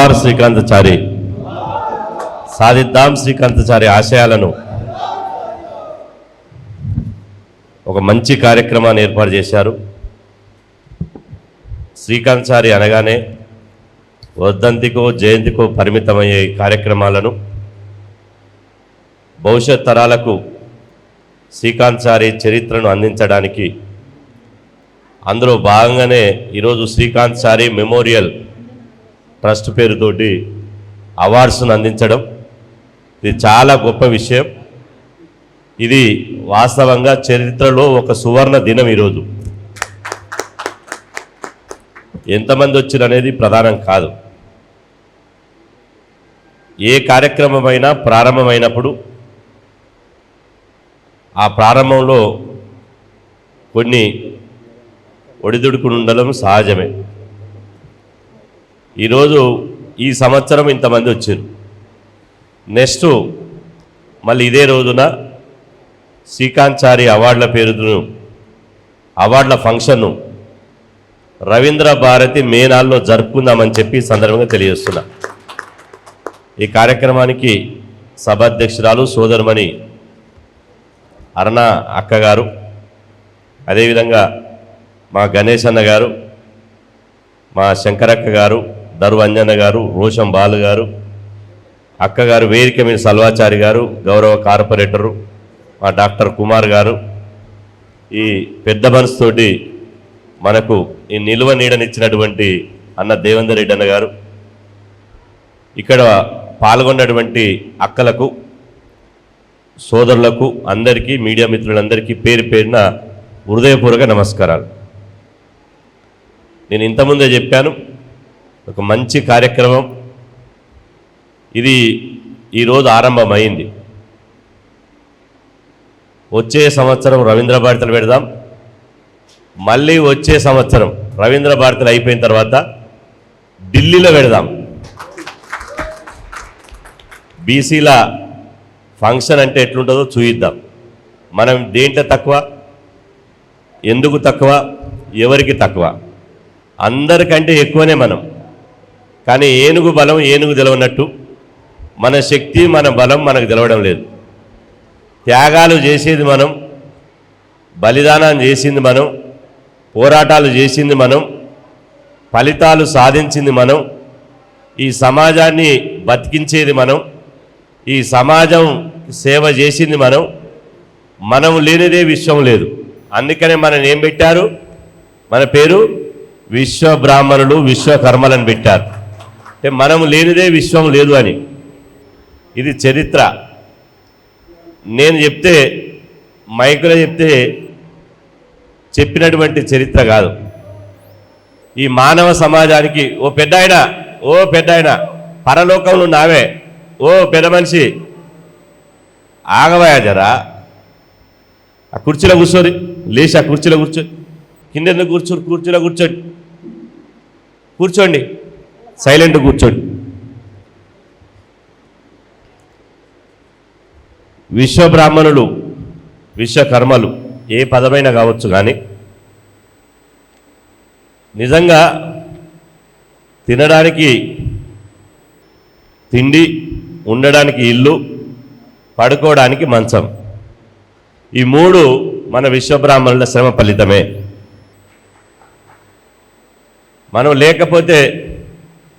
జోహార్ శ్రీకాంతాచారి, సాధిద్దాం శ్రీకాంతాచారి ఆశయాలను. ఒక మంచి కార్యక్రమాన్ని ఏర్పాటు చేశారు. శ్రీకాంతాచారి అనగానే వర్ధంతికో జయంతికో పరిమితమయ్యే కార్యక్రమాలను భవిష్యత్ తరాలకు శ్రీకాంతాచారి చరిత్రను అందించడానికి అందులో భాగంగానే ఈరోజు శ్రీకాంతాచారి మెమోరియల్ ట్రస్ట్ పేరుతోటి అవార్డ్స్ను అందించడం ఇది చాలా గొప్ప విషయం. ఇది వాస్తవంగా చరిత్రలో ఒక సువర్ణ దినం. ఈరోజు ఎంతమంది వచ్చారు అనేది ప్రధానం కాదు. ఏ కార్యక్రమమైనా ప్రారంభమైనప్పుడు ఆ ప్రారంభంలో కొన్ని ఒడిదుడుకులు ఉండడం సహజమే. ఈరోజు ఈ సంవత్సరం ఇంతమంది వచ్చారు. నెక్స్ట్ మళ్ళీ ఇదే రోజున శ్రీకాంతాచారి అవార్డుల పేరును అవార్డుల ఫంక్షన్ను రవీంద్ర భారతి మే 4లో జరుపుకుందామని చెప్పి సందర్భంగా తెలియజేస్తున్నా. ఈ కార్యక్రమానికి సభాధ్యక్షురాలు సోదరుమణి అరుణ అక్క గారు, అదేవిధంగా మా గణేష్ అన్న గారు, మా శంకరక్క గారు, దరు అంజన్న గారు, రోషం బాలు గారు, అక్కగారు వేదిక మీద సల్వాచారి గారు, గౌరవ కార్పొరేటరు మా డాక్టర్ కుమార్ గారు, ఈ పెద్ద మనసుతోటి మనకు ఈ నిలువ నీడనిచ్చినటువంటి అన్న దేవేందర్ రెడ్డి అన్న గారు, ఇక్కడ పాల్గొన్నటువంటి అక్కలకు సోదరులకు అందరికీ మీడియా మిత్రులందరికీ పేరు పేరున హృదయపూర్వక నమస్కారాలు. నేను ఇంతకుముందే చెప్పాను, ఒక మంచి కార్యక్రమం ఇది ఈరోజు ఆరంభమైంది. వచ్చే సంవత్సరం రవీంద్ర భారతులు పెడదాం. మళ్ళీ వచ్చే సంవత్సరం రవీంద్ర భారతులు అయిపోయిన తర్వాత ఢిల్లీలో పెడదాం. బీసీల ఫంక్షన్ అంటే ఎట్లుంటుందో చూయిద్దాం. మనం దేంట్లో తక్కువ, ఎందుకు తక్కువ, ఎవరికి తక్కువ, అందరికంటే ఎక్కువనే మనం. కానీ ఏనుగు బలం ఏనుగు తెలవనట్టు మన శక్తి మన బలం మనకు తెలవడం లేదు. త్యాగాలు చేసేది మనం, బలిదానం చేసింది మనం, పోరాటాలు చేసింది మనం, ఫలితాలు సాధించింది మనం, ఈ సమాజాన్ని బతికించేది మనం, ఈ సమాజం సేవ చేసింది మనం. మనం లేనిదే విశ్వం లేదు. అందుకనే మనం ఏం పెట్టారు, మన పేరు విశ్వ బ్రాహ్మణులు విశ్వకర్మలను పెట్టారు. అంటే మనం లేనిదే విశ్వం లేదు అని. ఇది చరిత్ర. నేను చెప్తే మైకులో చెప్తే చెప్పినటువంటి చరిత్ర కాదు. ఈ మానవ సమాజానికి ఓ పెద్దాయన పరలోకంలో నావే, ఓ పెద్ద మనిషి ఆగవయా జరా, ఆ కుర్చీలో కూర్చోరి, లేచి ఆ కుర్చీలో కూర్చో, కింద కుర్చీలో కూర్చోండి, సైలెంట్ కూర్చోండి. విశ్వబ్రాహ్మణులు విశ్వకర్మలు ఏ పదమైనా కావచ్చు, కానీ నిజంగా తినడానికి తిండి, ఉండడానికి ఇల్లు, పడుకోవడానికి మంచం, ఈ మూడు మన విశ్వబ్రాహ్మణుల శ్రమ ఫలితమే. మనం లేకపోతే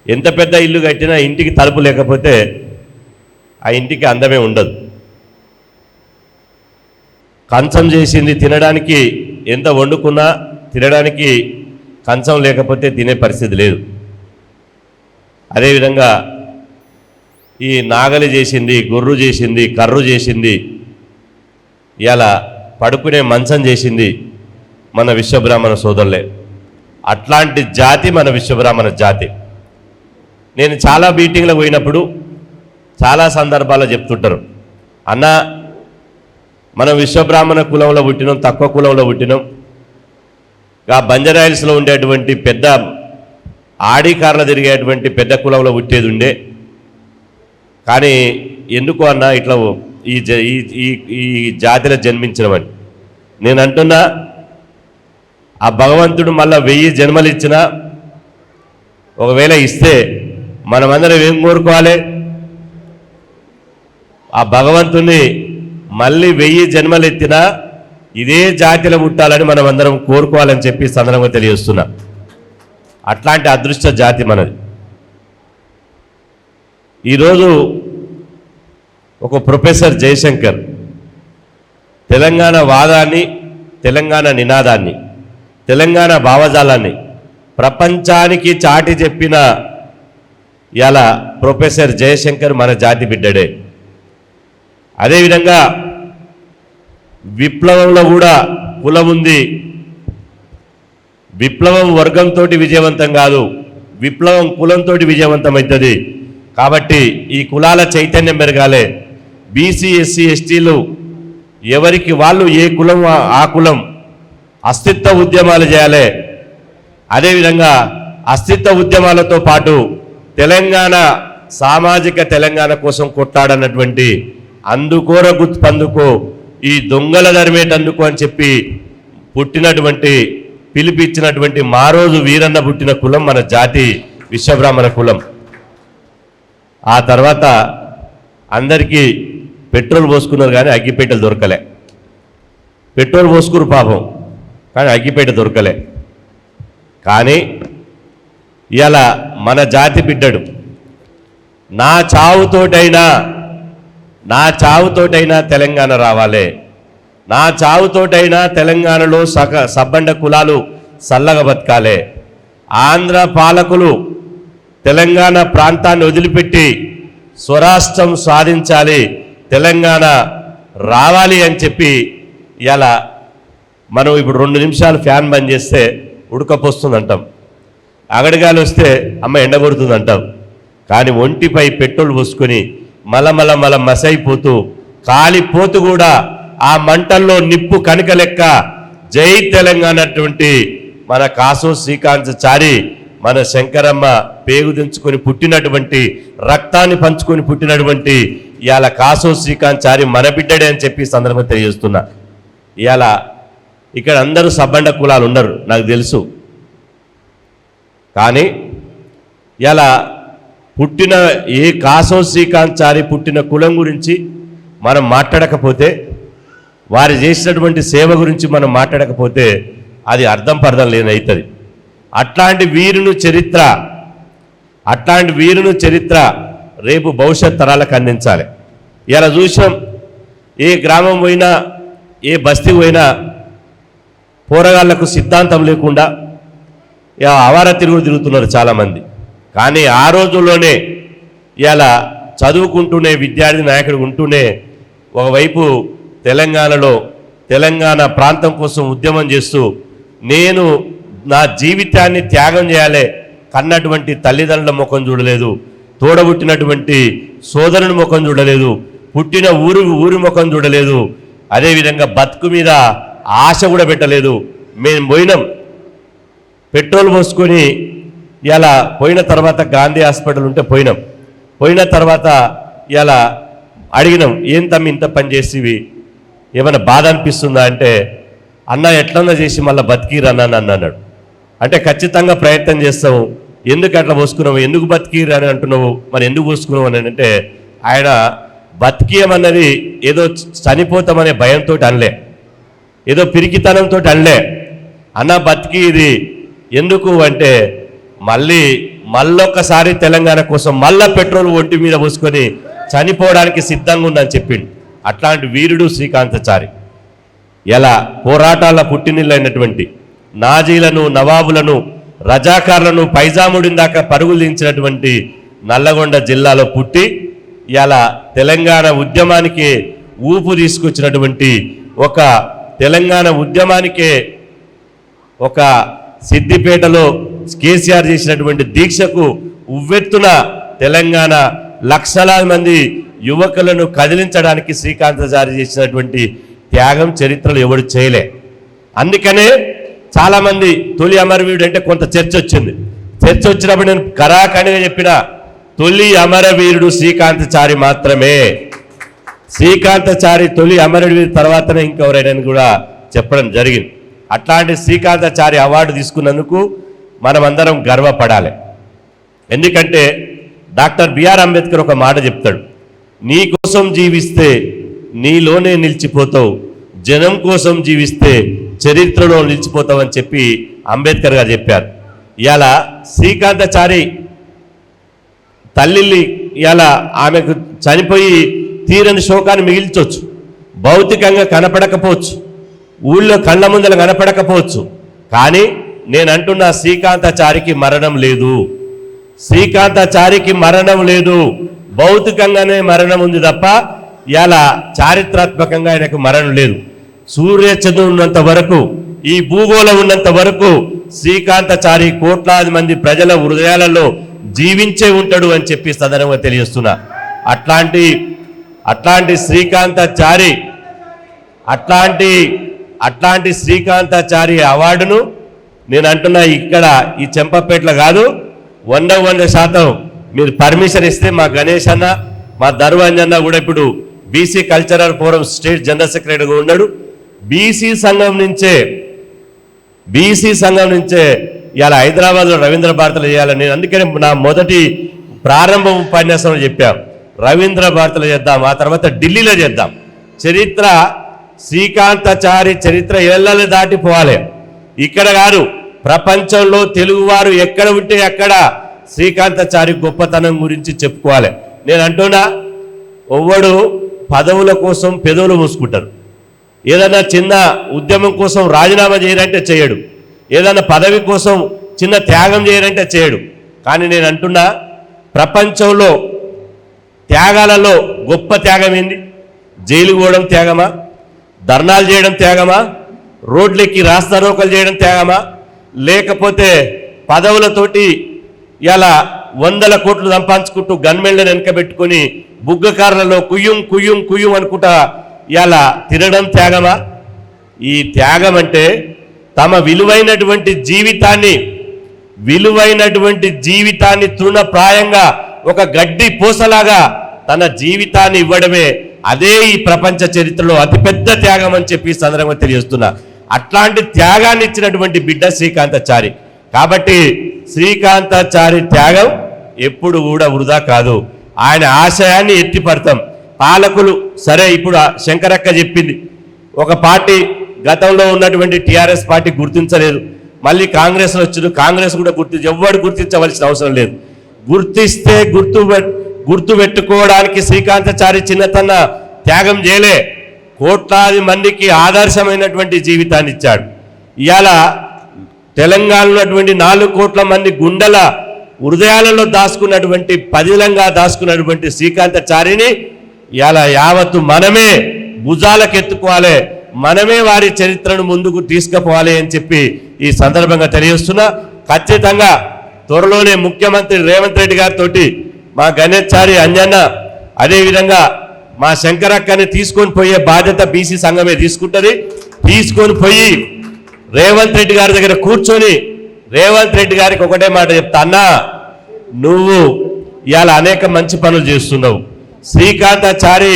ఎంత పెద్ద ఇల్లు కట్టినా ఇంటికి తలుపు లేకపోతే ఆ ఇంటికి అందమే ఉండదు. కంచం చేసింది తినడానికి, ఎంత వండుకున్నా తినడానికి కంచం లేకపోతే తినే పరిస్థితి లేదు. అదేవిధంగా ఈ నాగలి చేసింది, గొర్రు చేసింది, కర్రు చేసింది, ఇలా పడుకునే మంచం చేసింది మన విశ్వబ్రాహ్మణ సోదరులే. అట్లాంటి జాతి మన విశ్వబ్రాహ్మణ జాతి. నేను చాలా మీటింగ్లకు పోయినప్పుడు చాలా సందర్భాల్లో చెప్తుంటారు, అన్న మనం విశ్వబ్రాహ్మణ కులంలో పుట్టినాం, తక్కువ కులంలో పుట్టినాం. ఆ బంజారాయిల్స్లో ఉండేటువంటి పెద్ద ఆడికార్లు తిరిగేటువంటి పెద్ద కులంలో పుట్టేది ఉండే, కానీ ఎందుకు అన్న ఇట్లా ఈ జాతిలో జన్మించడమని. నేను అంటున్నా, ఆ భగవంతుడు మళ్ళా 1000 జన్మలు ఇచ్చినా ఒకవేళ ఇస్తే మనమందరం ఏం కోరుకోవాలి? ఆ భగవంతుని మళ్ళీ 1000 జన్మలు ఎత్తినా ఇదే జాతిలో పుట్టాలని మనం అందరం కోరుకోవాలని చెప్పి సందర్భంగా తెలియజేస్తున్నా. అట్లాంటి అదృష్ట జాతి మనది. ఈరోజు ఒక ప్రొఫెసర్ జయశంకర్ తెలంగాణ వాదాన్ని, తెలంగాణ నినాదాన్ని, తెలంగాణ భావజాలాన్ని ప్రపంచానికి చాటి చెప్పిన ఇలా ప్రొఫెసర్ జయశంకర్ మన జాతి బిడ్డడే. అదేవిధంగా విప్లవంలో కూడా కులం ఉంది. విప్లవం వర్గంతో విజయవంతం కాదు, విప్లవం కులంతో విజయవంతం అవుతుంది. కాబట్టి ఈ కులాల చైతన్యం పెరగాలి. బీసీ, ఎస్సీ, ఎస్టీలు ఎవరికి వాళ్ళు ఏ కులం ఆ కులం అస్తిత్వ ఉద్యమాలు చేయాలి. అదేవిధంగా అస్తిత్వ ఉద్యమాలతో పాటు తెలంగాణ సామాజిక తెలంగాణ కోసం కొట్టాడన్నటువంటి అందుకోర గుర్తుపందుకో ఈ దొంగల ధర్మేటందుకు అని చెప్పి పుట్టినటువంటి పిలిపిచ్చినటువంటి మారోజు వీరన్న పుట్టిన కులం మన జాతి విశ్వబ్రాహ్మణ కులం. ఆ తర్వాత అందరికీ పెట్రోల్ పోసుకున్నారు కానీ అగ్గిపేటలు దొరకలే. పెట్రోల్ పోసుకురు పాపం, కానీ అగ్గిపేట దొరకలే. కానీ ఇవాళ మన జాతి బిడ్డడు నా చావుతోటైనా తెలంగాణ రావాలి, నా చావుతోటైనా తెలంగాణలో సబ్బండ కులాలు సల్లగా బతకాలి, ఆంధ్ర పాలకులు తెలంగాణ ప్రాంతాన్ని వదిలిపెట్టి స్వరాష్ట్రం సాధించాలి, తెలంగాణ రావాలి అని చెప్పి ఇవాళ మనం ఇప్పుడు 2 నిమిషాలు ఫ్యాన్ బంద్ చేస్తే ఉడకపోస్తుంది అంటాం, అగడిగాలు వస్తే అమ్మ ఎండగొడుతుంది అంటాం. కానీ ఒంటిపై పెట్రోల్ పోసుకొని మల మసైపోతూ కాలిపోతూ కూడా ఆ మంటల్లో నిప్పు కణిక లెక్క జై తెలంగాణ అటువంటి మన కాసో శ్రీకాంతచారి, మన శంకరమ్మ పేగు దించుకొని పుట్టినటువంటి రక్తాన్ని పంచుకొని పుట్టినటువంటి ఇవాళ కాసో శ్రీకాంతచారి మన బిడ్డడే అని చెప్పి సందర్భంగా తెలియజేస్తున్నా. ఇవాళ ఇక్కడ అందరూ సబ్బండ కులాలు ఉన్నారు నాకు తెలుసు. కానీ ఇలా పుట్టిన ఏ కాసో శ్రీకాంతచారి పుట్టిన కులం గురించి మనం మాట్లాడకపోతే, వారు చేసినటువంటి సేవ గురించి మనం మాట్లాడకపోతే అది అర్థం పర్థం లేనవుతుంది. అట్లాంటి వీరుని చరిత్ర రేపు భవిష్యత్ తరాలకు అందించాలి. ఇలా చూసాం, ఏ గ్రామం పోయినా ఏ బస్తీ పోయినా పోరగాళ్లకు సిద్ధాంతం లేకుండా అవార తిరుగుతున్నారు చాలామంది. కానీ ఆ రోజుల్లోనే ఇలా చదువుకుంటూనే విద్యార్థి నాయకుడు ఉంటూనే ఒకవైపు తెలంగాణలో తెలంగాణ ప్రాంతం కోసం ఉద్యమం చేస్తూ నేను నా జీవితాన్ని త్యాగం చేయాలి, కన్నటువంటి తల్లిదండ్రుల ముఖం చూడలేదు, తోడబుట్టినటువంటి సోదరుని ముఖం చూడలేదు, పుట్టిన ఊరి ముఖం చూడలేదు, అదేవిధంగా బతుకు మీద ఆశ కూడా పెట్టలేదు. మేము పోయినాం, పెట్రోల్ పోసుకొని ఇలా పోయిన తర్వాత గాంధీ హాస్పిటల్ ఉంటే పోయిన తర్వాత ఇలా అడిగినాం, ఏం తమ్మి ఇంత పని చేసివి, ఏమైనా బాధ అనిపిస్తుందా అంటే, అన్న ఎట్లన్నా చేసి మళ్ళీ బతికిరన్నా అన్నాడు. అంటే ఖచ్చితంగా ప్రయత్నం చేస్తావు, ఎందుకు అట్లా పోసుకున్నావు, ఎందుకు బతికిరు అని అంటున్నావు, మరి ఎందుకు పోసుకున్నావు అని అంటే, ఆయన బతికియమన్నది ఏదో చనిపోతామనే భయంతో అనలే, ఏదో పిరికితనంతో అనలే. అన్న బతికి ఇది ఎందుకు అంటే మళ్ళొక్కసారి తెలంగాణ కోసం మళ్ళా పెట్రోల్ ఒంటి మీద పోసుకొని చనిపోవడానికి సిద్ధంగా ఉందని చెప్పిండు. అట్లాంటి వీరుడు శ్రీకాంతచారి. ఎలా పోరాటాల పుట్టినిల్లైనటువంటి నాజీలను, నవాబులను, రజాకార్లను పైజాముడిన దాకా పరుగులు దించినటువంటి నల్లగొండ జిల్లాలో పుట్టి ఇలా తెలంగాణ ఉద్యమానికే ఊపు తీసుకొచ్చినటువంటి ఒక తెలంగాణ ఉద్యమానికే ఒక సిద్దిపేటలో కేసీఆర్ చేసినటువంటి దీక్షకు ఉవ్వెత్తున తెలంగాణ లక్షలాది మంది యువకులను కదిలించడానికి శ్రీకాంతచారి చేసినటువంటి త్యాగం చరిత్రలో ఎవడు చేయలే. అందుకనే చాలామంది తొలి అమరవీరుడు అంటే కొంత చర్చ వచ్చింది. చర్చ వచ్చినప్పుడు నేను కరాఖండిగా చెప్పిన తొలి అమరవీరుడు శ్రీకాంతచారి మాత్రమే. శ్రీకాంతచారి తొలి అమరవీరుడు తర్వాతనే ఇంకెవరైనా కూడా చెప్పడం జరిగింది. అట్లాంటి శ్రీకాంతచారి అవార్డు తీసుకున్నందుకు మనమందరం గర్వపడాలి. ఎందుకంటే డాక్టర్ బిఆర్ అంబేద్కర్ ఒక మాట చెప్తాడు, నీ కోసం జీవిస్తే నీలోనే నిలిచిపోతావు, జనం కోసం జీవిస్తే చరిత్రలో నిలిచిపోతావు అని చెప్పి అంబేద్కర్ గారు చెప్పారు. ఇవాళ శ్రీకాంతాచారి తల్లిని ఇలా ఆమెకు చనిపోయి తీరని శోకాన్ని మిగిల్చవచ్చు, భౌతికంగా కనపడకపోవచ్చు, ఊళ్ళో కళ్ళ ముందర కనపడకపోవచ్చు, కానీ నేను అంటున్నా శ్రీకాంతాచారికి మరణం లేదు. శ్రీకాంతాచారికి మరణం లేదు, భౌతికంగానే మరణం ఉంది తప్ప ఇలా చారిత్రాత్మకంగా ఆయనకు మరణం లేదు. సూర్యచంద్రుడు ఉన్నంత వరకు, ఈ భూగోళం ఉన్నంత వరకు శ్రీకాంతాచారి కోట్లాది మంది ప్రజల హృదయాలలో జీవించే ఉంటాడు అని చెప్పి సదనంగా తెలియజేస్తున్నా. అట్లాంటి శ్రీకాంతాచారి అవార్డును నేను అంటున్నా ఇక్కడ ఈ చెంపపేటలో కాదు, 100% మీరు పర్మిషన్ ఇస్తే మా గణేష్ అన్న, మా ధర్వాంజన్న కూడా ఇప్పుడు BC cultural forum state general సెక్రటరీగా ఉన్నాడు. బీసీ సంఘం నుంచే ఇవాళ హైదరాబాద్లో రవీంద్ర భారతిలో చేయాలని నేను అందుకని నా మొదటి ప్రారంభ ఉపన్యాసంలో చెప్పాను, రవీంద్ర భారతిలో చేద్దాం, ఆ తర్వాత ఢిల్లీలో చేద్దాం. చరిత్ర శ్రీకాంతాచారి చరిత్ర ఏళ్ళని దాటిపోవాలి, ఇక్కడ కాదు, ప్రపంచంలో తెలుగువారు ఎక్కడ ఉంటే అక్కడ శ్రీకాంతాచారి గొప్పతనం గురించి చెప్పుకోవాలి. నేను అంటున్నా, ఒవ్వడు పదవుల కోసం పెదవులు మూసుకుంటారు, ఏదైనా చిన్న ఉద్యమం కోసం రాజీనామా చేయాలంటే చేయడు, ఏదైనా పదవి కోసం చిన్న త్యాగం చేయాలంటే చేయడు. కానీ నేను అంటున్నా, ప్రపంచంలో త్యాగాలలో గొప్ప త్యాగం ఏంది? జైలు పోవడం త్యాగమా? ధర్నాలు చేయడం త్యాగమా? రోడ్లెక్కి రాస్తారోకలు చేయడం త్యాగమా? లేకపోతే పదవులతోటి ఇలా 100 కోట్లు సంపాదించుకుంటూ గన్మెన్లను వెనకబెట్టుకొని బుగ్గకారులలో కుయ్యం కుయ్యం కుయ్యం అనుకుంటా ఇలా తినడం త్యాగమా? ఈ త్యాగం అంటే తమ విలువైనటువంటి జీవితాన్ని తృణప్రాయంగా ఒక గడ్డి పూసలాగా తన జీవితాన్ని ఇవ్వడమే, అదే ఈ ప్రపంచ చరిత్రలో అతిపెద్ద త్యాగం అని చెప్పి సందర్భంగా తెలియజేస్తున్నా. అట్లాంటి త్యాగాన్ని ఇచ్చినటువంటి బిడ్డ శ్రీకాంతాచారి. కాబట్టి శ్రీకాంతాచారి త్యాగం ఎప్పుడు కూడా వృధా కాదు, ఆయన ఆశయాన్ని ఎత్తిపడతాం. పాలకులు సరే, ఇప్పుడు శంకరక్క చెప్పింది, ఒక పార్టీ గతంలో ఉన్నటువంటి టీఆర్ఎస్ పార్టీ గుర్తించలేదు, మళ్ళీ కాంగ్రెస్లో వచ్చారు, కాంగ్రెస్ కూడా ఎవ్వరు గుర్తించవలసిన అవసరం లేదు. గుర్తిస్తే గుర్తు పెట్టుకోవడానికి శ్రీకాంతాచారి చిన్నతన త్యాగం చేయలే, కోట్లాది మందికి ఆదర్శమైనటువంటి జీవితాన్ని ఇచ్చాడు. ఇవాళ తెలంగాణలో ఉన్నటువంటి 4 కోట్ల మంది గుండెల హృదయాలలో దాచుకున్నటువంటి పదిలంగా దాచుకున్నటువంటి శ్రీకాంతాచారిని ఇవాళ యావత్తు మనమే భుజాలకు ఎత్తుకోవాలి, మనమే వారి చరిత్రను ముందుకు తీసుకుపోవాలి అని చెప్పి ఈ సందర్భంగా తెలియజేస్తున్నా. ఖచ్చితంగా త్వరలోనే ముఖ్యమంత్రి రేవంత్ రెడ్డి గారితో మా గణేశారి అంజన్న, అదేవిధంగా మా శంకరక్కని తీసుకొని పోయే బాధ్యత బీసీ సంఘమే తీసుకుంటుంది. తీసుకొని పోయి రేవంత్ రెడ్డి గారి దగ్గర కూర్చొని రేవంత్ రెడ్డి గారికి ఒకటే మాట చెప్తా, అన్నా నువ్వు ఇవాళ అనేక మంచి పనులు చేస్తున్నావు, శ్రీకాంతాచారి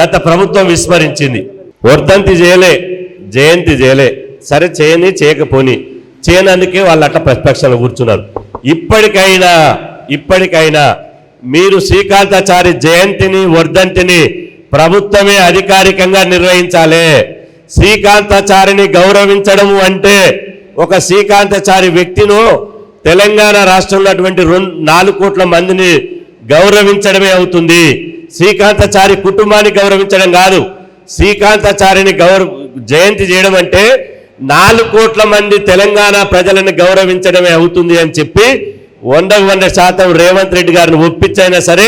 గత ప్రభుత్వం విస్మరించింది, వర్ధంతి చేయలే, జయంతి చేయలే, సరే చేయని చేయకపోని చేయనందుకే వాళ్ళు అట్లా ప్రతిపక్షాలు కూర్చున్నారు. ఇప్పటికైనా మీరు శ్రీకాంతాచారి జయంతిని వర్ధంతిని ప్రభుత్వమే అధికారికంగా నిర్వహించాలి. శ్రీకాంతాచారిని గౌరవించడం అంటే ఒక శ్రీకాంతాచారి వ్యక్తిను తెలంగాణ రాష్ట్రంలో ఉన్నటువంటి 4 కోట్ల మందిని గౌరవించడమే అవుతుంది. శ్రీకాంతాచారి కుటుంబాన్ని గౌరవించడం కాదు, శ్రీకాంతాచారిని జయంతి చేయడం అంటే 4 కోట్ల మంది తెలంగాణ ప్రజలను గౌరవించడమే అవుతుంది అని చెప్పి 100% రేవంత్ రెడ్డి గారిని ఒప్పించైనా సరే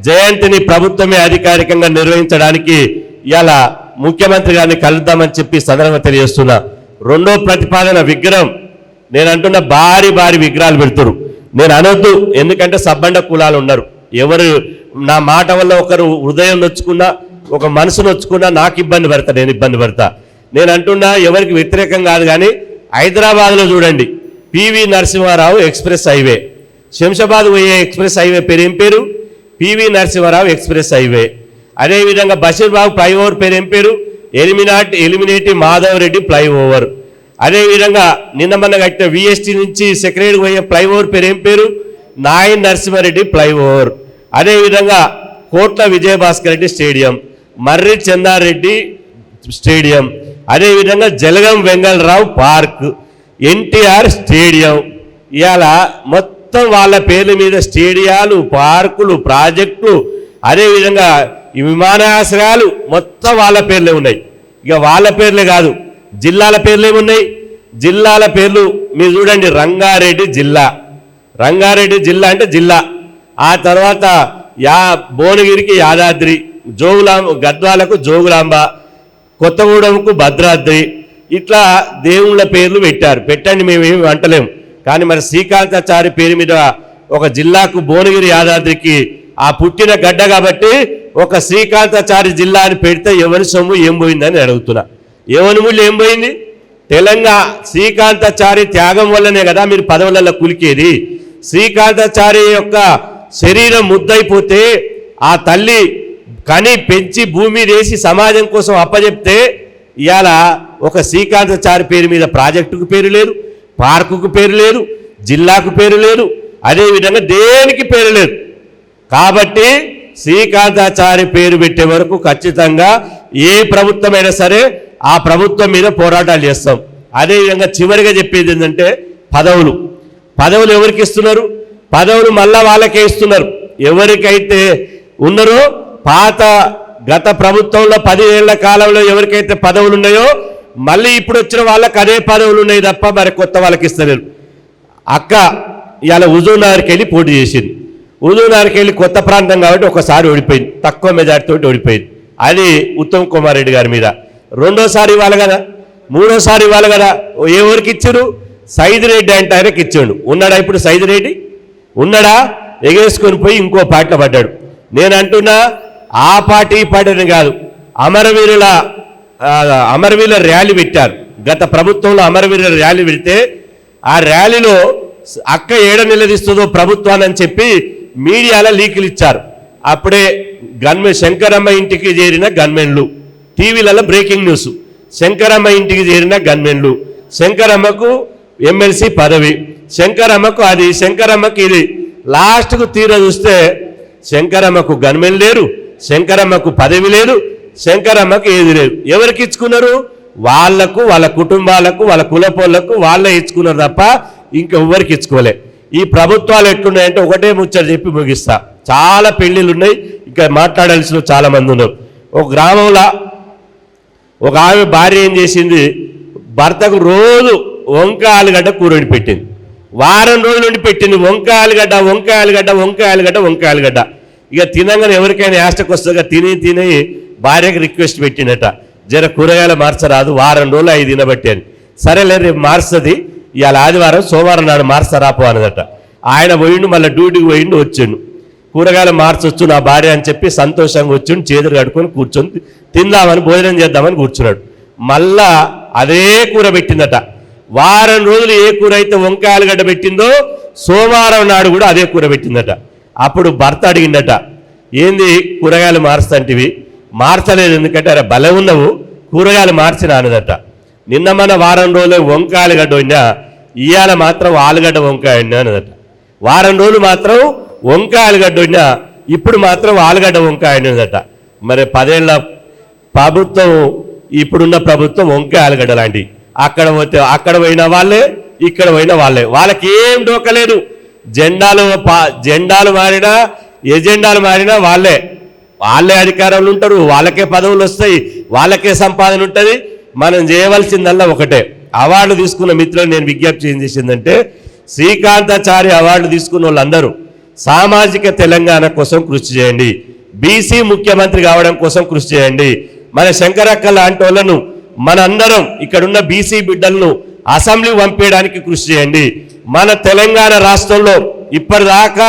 జయంతిని ప్రభుత్వమే అధికారికంగా నిర్వహించడానికి ఇలా ముఖ్యమంత్రి గారిని కలుద్దామని చెప్పి సందర్భంగా తెలియజేస్తున్నా. రెండో ప్రతిపాదన విగ్రహం. నేను అంటున్న భారీ విగ్రహాలు పెడుతురు, నేను అనొద్దు, ఎందుకంటే సబ్బండ కులాలు ఉన్నారు. ఎవరు నా మాట వల్ల ఒకరు హృదయం నొచ్చుకున్నా, ఒక మనసు నొచ్చుకున్నా నాకు ఇబ్బంది పడతా, నేను ఇబ్బంది పడతా. నేను అంటున్నా ఎవరికి వ్యతిరేకం కాదు, కానీ హైదరాబాద్లో చూడండి, పివి నరసింహారావు ఎక్స్ప్రెస్ హైవే, శంషాబాద్ పోయే ఎక్స్ప్రెస్ హైవే పేరు ఏం పేరు? PV Narasimha Rao express highway. అదేవిధంగా బషీర్బాగ్ ఫ్లైఓవర్ పేరు ఏం పేరు? ఎలిమినేటి మాధవ్ రెడ్డి ఫ్లైఓవర్. అదేవిధంగా నిన్న మొన్న కట్టిన విఎస్టీ నుంచి సెక్రటరీ పోయే ఫ్లైఓవర్ పేరు ఏం పేరు? నాయన్ నరసింహారెడ్డి ఫ్లైఓవర్, అదేవిధంగా కోట్ల విజయభాస్కర్ రెడ్డి స్టేడియం, మర్రి చెన్నారెడ్డి స్టేడియం, అదేవిధంగా జలగం వెంగళరావు పార్క్, ఎన్టీఆర్ స్టేడియం. ఇవాళ మొత్తం వాళ్ళ పేర్ల మీద స్టేడియాలు, పార్కులు, ప్రాజెక్టులు, అదేవిధంగా ఈ విమానాశ్రయాలు మొత్తం వాళ్ళ పేర్లే ఉన్నాయి. ఇక వాళ్ళ పేర్లే కాదు, జిల్లాల పేర్లు ఏమున్నాయి? జిల్లాల పేర్లు మీరు చూడండి. రంగారెడ్డి జిల్లా, రంగారెడ్డి జిల్లా అంటే జిల్లా. ఆ తర్వాత భువనగిరికి యాదాద్రి, గద్వాలకు జోగులాంబ, కొత్తగూడెంకు భద్రాద్రి. ఇట్లా దేవుళ్ళ పేర్లు పెట్టారు. పెట్టండి, మేమేమి అంటలేము. కానీ మరి శ్రీకాంతాచారి పేరు మీద ఒక జిల్లాకు భువనగిరి యాదాద్రికి ఆ పుట్టిన గడ్డ కాబట్టి ఒక శ్రీకాంతాచారి జిల్లా అని పెడితే ఎవరి సొమ్ము ఏం పోయిందని అడుగుతున్నా. ఎవరి ముళ్ళు ఏం పోయింది? తెలంగాణ శ్రీకాంతాచారి త్యాగం వల్లనే కదా మీరు పదవులలో కులికేది. శ్రీకాంతాచారి యొక్క శరీరం ముద్దయిపోతే ఆ తల్లి కని పెంచి భూమి వేసి సమాజం కోసం అప్పచెప్తే ఇవాళ ఒక శ్రీకాంతాచారి పేరు మీద ప్రాజెక్టుకు పేరు లేదు, పార్కుకు పేరు లేదు, జిల్లాకు పేరు లేదు, అదేవిధంగా దేనికి పేరు లేదు. కాబట్టి శ్రీకాంతాచారి పేరు పెట్టే వరకు ఖచ్చితంగా ఏ ప్రభుత్వమైనా సరే ఆ ప్రభుత్వం మీద పోరాటాలు చేస్తాం. అదేవిధంగా చివరిగా చెప్పేది ఏంటంటే పదవులు ఎవరికి ఇస్తున్నారు? పదవులు మళ్ళా వాళ్ళకే ఇస్తున్నారు. ఎవరికైతే ఉన్నారో గత ప్రభుత్వంలో 10 ఏళ్ల కాలంలో ఎవరికైతే పదవులు ఉన్నాయో మళ్ళీ ఇప్పుడు వచ్చిన వాళ్ళకి అదే పదవులు ఉన్నాయి తప్ప మరి కొత్త వాళ్ళకి ఇస్తలేరు. అక్క ఇవాళ హుజూర్నగర్కి వెళ్ళి పోటీ చేసింది. హుజూర్నగర్కి వెళ్ళి కొత్త ప్రాంతం కాబట్టి ఒకసారి ఓడిపోయింది, తక్కువ మెజార్టీతో ఓడిపోయింది. అది ఉత్తమ్ కుమార్ రెడ్డి గారి మీద. రెండోసారి ఇవ్వాలి కదా, మూడోసారి ఇవ్వాలి కదా. ఎవరికి ఇచ్చారు? సైదిరెడ్డి అంటే ఆయనకి ఇచ్చాడు. ఉన్నాడా ఇప్పుడు సైదిరెడ్డి? ఉన్నాడా? ఎగేసుకొని పోయి ఇంకో పార్టీలో పడ్డాడు. నేను అంటున్నా, ఆ పార్టీ పార్టీని కాదు, అమరవీరుల ర్యాలీ పెట్టారు. గత ప్రభుత్వంలో అమరవీరుల ర్యాలీ పెడితే ఆ ర్యాలీలో అక్క ఏడ నిలదీస్తుందో ప్రభుత్వాన్ని అని చెప్పి మీడియాలో లీకులు ఇచ్చారు. అప్పుడే శంకరమ్మ ఇంటికి చేరిన గన్మెన్లు, టీవీలలో బ్రేకింగ్ న్యూస్, శంకరమ్మ ఇంటికి చేరిన గన్మెన్లు, శంకరమ్మకు ఎమ్మెల్సీ పదవి, శంకరమ్మకు ఇది. లాస్ట్కు తీర చూస్తే శంకరమ్మకు గన్మెన్ లేరు, శంకరమ్మకు పదవి లేదు, శంకరమ్మకు ఏది లేదు. ఎవరికి ఇచ్చుకున్నారు? వాళ్లకు, వాళ్ళ కుటుంబాలకు, వాళ్ళ కులపోళ్లకు వాళ్ళే ఇచ్చుకున్నారు తప్ప ఇంకెవ్వరికి ఇచ్చుకోలే. ఈ ప్రభుత్వాలు ఎట్లున్నాయంటే ఒకటే ముచ్చట చెప్పి ముగిస్తా. చాలా పెళ్లిళ్ళు ఉన్నాయి, ఇంకా మాట్లాడాల్సిన చాలా మంది ఉన్నారు. ఒక గ్రామంలో ఒక ఆమె భార్య ఏం చేసింది, భర్తకు రోజు వంకాయ ఆలుగడ్డ కూర వండి పెట్టింది. వారం రోజుల నుండి పెట్టింది వంకాయ ఆలుగడ్డ. ఇక తినంగానే ఎవరికైనా యాస్టకు వస్తుందిగా తిని భార్యకి రిక్వెస్ట్ పెట్టినట, జర కూరగాయలు మార్చరాదు, వారం రోజులు 5 తినబట్టి అని. సరేలే రేపు మార్చది, ఇవాళ ఆదివారం, సోమవారం నాడు మార్చరాపో అన్నదట. ఆయన పోయిండు, మళ్ళీ డ్యూటీకి పోయిండు, వచ్చిండు. కూరగాయలు మార్చొచ్చు నా భార్య అని చెప్పి సంతోషంగా వచ్చిండు. చేతులు కడుకొని కూర్చొని తిందామని, భోజనం చేద్దామని కూర్చున్నాడు. మళ్ళా అదే కూర పెట్టిందట. వారం రోజులు ఏ కూర అయితే వంకాయ ఆలుగడ్డ పెట్టిందో సోమవారం నాడు కూడా అదే కూర పెట్టిందట. అప్పుడు భర్త అడిగిందట, ఏంది కూరగాయలు మార్చంటివి? మార్చలేదు ఎందుకంటే అరే బలం ఉన్నావు, కూరగాయలు మార్చిన అనదట. నిన్న మన వారం రోజులు వంకాయ ఆలుగడ్డ వండా, ఇవాళ మాత్రం ఆలుగడ్డ వంకాయ వండా అనదట. వారం రోజులు మాత్రం వంకాయ ఆలుగడ్డ వండా, ఇప్పుడు మాత్రం ఆలుగడ్డ వంకాయ వండదట. మరి 10 ఏళ్ల ప్రభుత్వం, ఇప్పుడున్న ప్రభుత్వం వంకాయ ఆలుగడ్డ లాంటి. అక్కడ పోయిన వాళ్ళే, ఇక్కడ పోయిన వాళ్ళే, వాళ్ళకి ఏం డోకలేదు. జెండాలు మారినా, ఎజెండాలు మారినా వాళ్ళే అధికారంలో ఉంటారు, వాళ్ళకే పదవులు వస్తాయి, వాళ్ళకే సంపాదన ఉంటుంది. మనం చేయవలసిందల్లా ఒకటే. అవార్డు తీసుకున్న మిత్రులు నేను విజ్ఞప్తి ఏం చేసిందంటే, శ్రీకాంతాచారి అవార్డు తీసుకున్న వాళ్ళందరూ సామాజిక తెలంగాణ కోసం కృషి చేయండి, బీసీ ముఖ్యమంత్రి కావడం కోసం కృషి చేయండి. మన శంకరక్క లాంటి వాళ్ళను, మనందరం ఇక్కడున్న బీసీ బిడ్డలను అసెంబ్లీ పంపేయడానికి కృషి చేయండి. మన తెలంగాణ రాష్ట్రంలో ఇప్పటిదాకా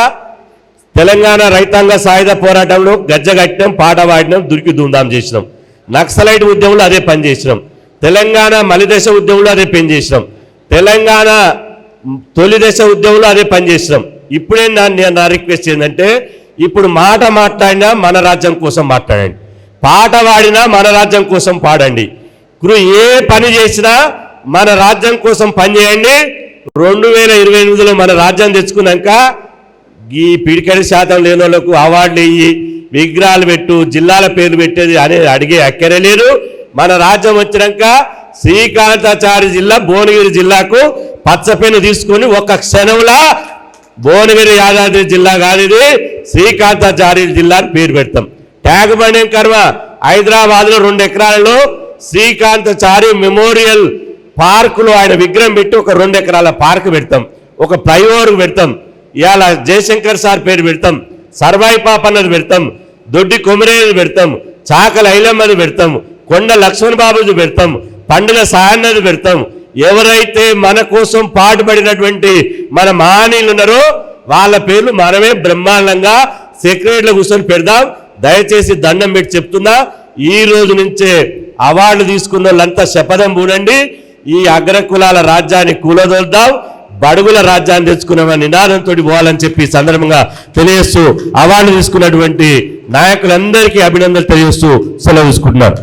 తెలంగాణ రైతాంగ సాయుధ పోరాటంలో గజ్జగట్టినాం, పాట పాడినాం, దురికి ధూమ్ధాం చేసినాం. నక్సలైట్ ఉద్యమంలో అదే పని చేసినాం. తెలంగాణ మలిదశ ఉద్యమంలో అదే పని చేసినాం. తెలంగాణ తొలి దశ ఉద్యమంలో అదే పని చేసినాం. ఇప్పుడే నా రిక్వెస్ట్ ఏంటంటే, ఇప్పుడు మాట మాట్లాడినా మన రాజ్యం కోసం మాట్లాడండి, పాట పాడినా మన రాజ్యం కోసం పాడండి. ఏ పని చేసినా మన రాజ్యం కోసం పనిచేయండి. 2028లో మన రాజ్యం తెచ్చుకున్నాక ఈ పిడికడి శాతం లేని వాళ్ళకు అవార్డులు ఇయ్యి విగ్రహాలు పెట్టు జిల్లాల పేర్లు పెట్టేది అనేది అడిగే అక్కరే లేదు. మన రాజ్యం వచ్చినాక శ్రీకాంతాచారి జిల్లా భువనగిరి జిల్లాకు పచ్చపెన్ను తీసుకొని ఒక క్షణంలో భువనగిరి యాదాద్రి జిల్లా కాదు ఇది శ్రీకాంతాచారి జిల్లా అని పేరు పెడతాం. ట్యాగ్ బండింగ్ కర్మ హైదరాబాద్లో 2 ఎకరాలలో శ్రీకాంతాచారి మెమోరియల్ పార్కులో ఆయన విగ్రహం పెట్టి ఒక 2 ఎకరాల పార్క్ పెడతాం, ఒక ఫ్లైఓవర్ పెడతాం. ఇవాళ జయశంకర్ సార్ పేరు పెడతాం, సర్వాయి పాపన్నది పెడతాం, దొడ్డి కొమరేది పెడతాం, చాకల ఐలమ్మది పెడతాం, కొండ లక్ష్మణ్ బాబుది పెడతాం, పండుగ సాయన్నది పెడతాం. ఎవరైతే మన కోసం పాటుపడినటువంటి మన మహనీయులు ఉన్నారో వాళ్ళ పేర్లు మనమే బ్రహ్మాండంగా సెక్రటరీలో కూర్చొని పెడదాం. దయచేసి దండం పెట్టి చెప్తున్నా, ఈ రోజు నుంచే అవార్డు తీసుకున్న వాళ్ళంతా శపథం పూనండి. ఈ అగ్రకులాల రాజ్యాన్ని కూలదొద్దాం, బడుగుల రాజ్యాన్ని తెచ్చుకున్నామని నినాదంతో పోవాలని చెప్పి సందర్భంగా తెలియజేస్తూ అవార్డు తీసుకున్నటువంటి నాయకులందరికీ అభినందనలు తెలియజేస్తూ సెలవు తీసుకుంటున్నారు.